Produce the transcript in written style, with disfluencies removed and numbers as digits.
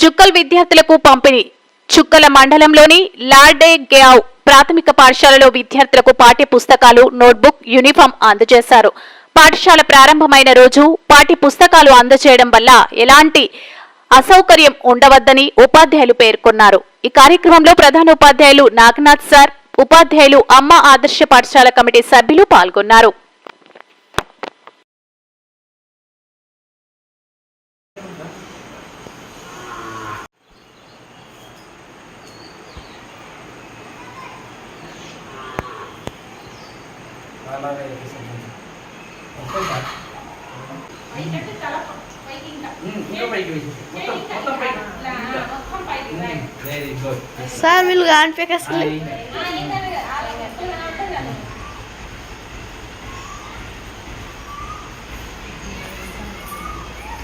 జుక్కల్ విద్యార్థులకు పంపిణీ. చుక్కల మండలంలోని లార్డే గ్యావ్ ప్రాథమిక పాఠశాలలో విద్యార్థులకు పాఠ్య పుస్తకాలు, నోట్బుక్, యూనిఫామ్ అందజేశారు. పాఠశాల ప్రారంభమైన రోజు పాఠ్య పుస్తకాలు అందజేయడం వల్ల ఎలాంటి అసౌకర్యం ఉండవద్దని ఉపాధ్యాయులు పేర్కొన్నారు. ఈ కార్యక్రమంలో ప్రధాన ఉపాధ్యాయులు నాగనాథ్ సార్, ఉపాధ్యాయులు అమ్మ ఆదర్శ పాఠశాల కమిటీ సభ్యులు పాల్గొన్నారు. Sir, we'll go and pick a sleep.